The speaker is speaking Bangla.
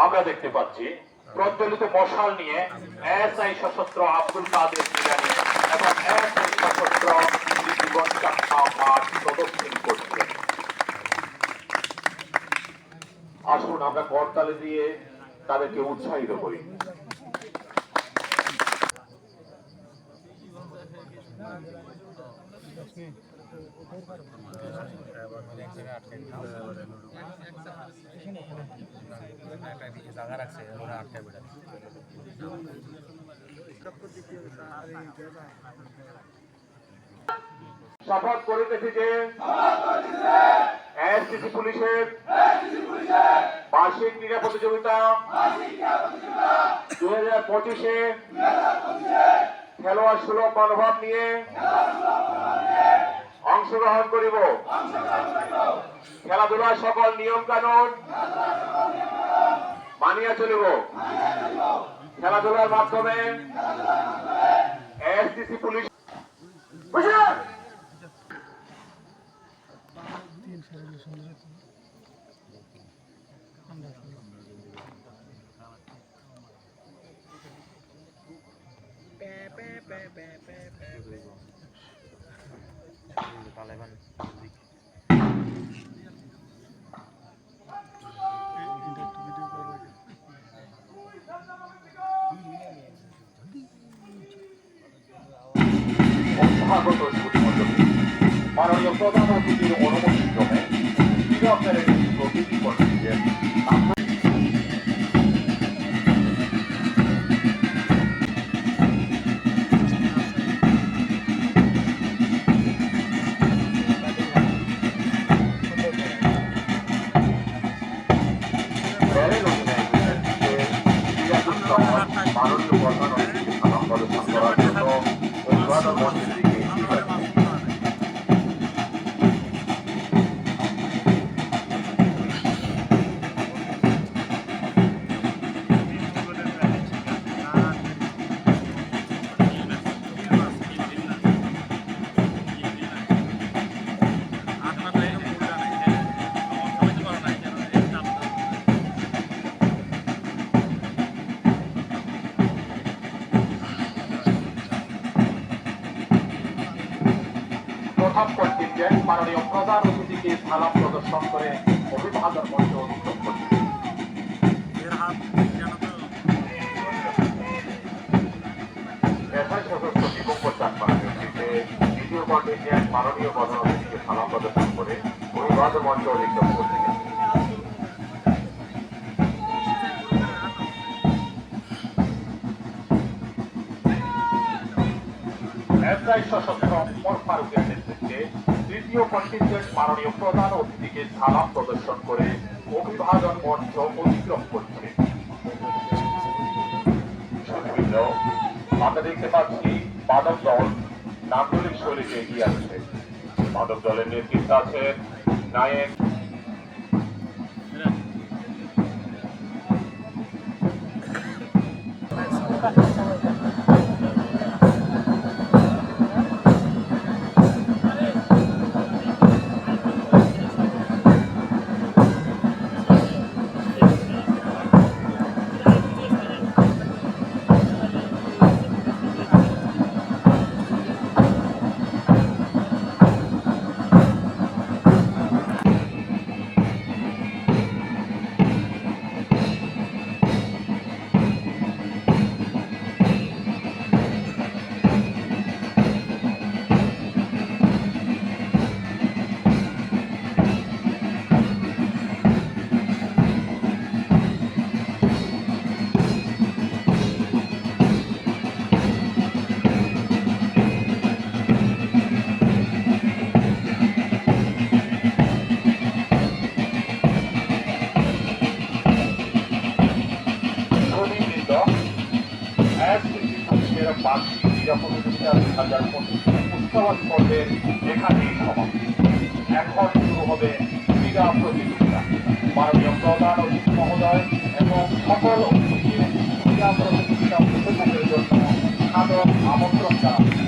আমরা দেখতে পাচ্ছি প্রজ্বলিত মশাল নিয়ে এসআই সশস্ত্র আব্দুল কাদের জিলানী এবং এসআই সশস্ত্র জীবন চাকমা মাঠ প্রদক্ষিণ করছে। আসুন আমরা করতালি দিয়ে তাদেরকে উৎসাহিত করি। শপথ করিতেছি যে এসটিসি পুলিশের বার্ষিক ক্রীড়া প্রতিযোগিতা 2025-এ খেলোয়াড় সুলভ মনোভাব নিয়ে অংশগ্রহণ করিব। খেলাধুলার সকল নিয়ম কানুন মানিয়া চলিব। খেলাধুলার মাধ্যমে এসটিসি পুলিশ মাননীয় প্রধানমন্ত্রীর অনুমোদনক্রমে ক্রীড়া প্রতিটি করছে। মাননীয় প্রধানমন্ত্রীকে সালাম প্রদর্শন করার জন্য অভিবাদন মঞ্চের দিকে প্রথম কন্টিনজেন্ট মাননীয় প্রধান অতিথিকে সালাম প্রদর্শন করে অভিবাদন মঞ্চ অতিক্রম করছে। এসআই সশস্ত্র দিগম্বর চাকমার নেতৃত্বে দ্বিতীয় কন্টিনজেন্ট মাননীয় প্রধান অতিথিকে সালাম প্রদর্শন করে অভিবাদন মঞ্চ অতিক্রম করছে। এসআই সশস্ত্র ওমর ফারুকের নেতৃত্বে তৃতীয় কন্টিনজেন্ট মাননীয় প্রধান অতিথিকে সালাম প্রদর্শন করে অভিবাদন মঞ্চ অতিক্রম করছে। আমরা দেখতে পাচ্ছি মাদক দল নান্দনিক শৈলীতে এগিয়ে আসছে। মাদক দলের নেতৃত্বে আছেন নায়েক বার্ষিক ক্রীড়া প্রতিযোগিতা 2025 উৎসব পর্বের এখানেই সমাপ্তি। এখন শুরু হবে ক্রীড়া প্রতিযোগিতা। মাননীয় প্রধান অতিথি মহোদয় এবং সকল অতিথিকে ক্রীড়া প্রতিযোগিতা উপভোগের জন্য সাদর আমন্ত্রণ জানাচ্ছি।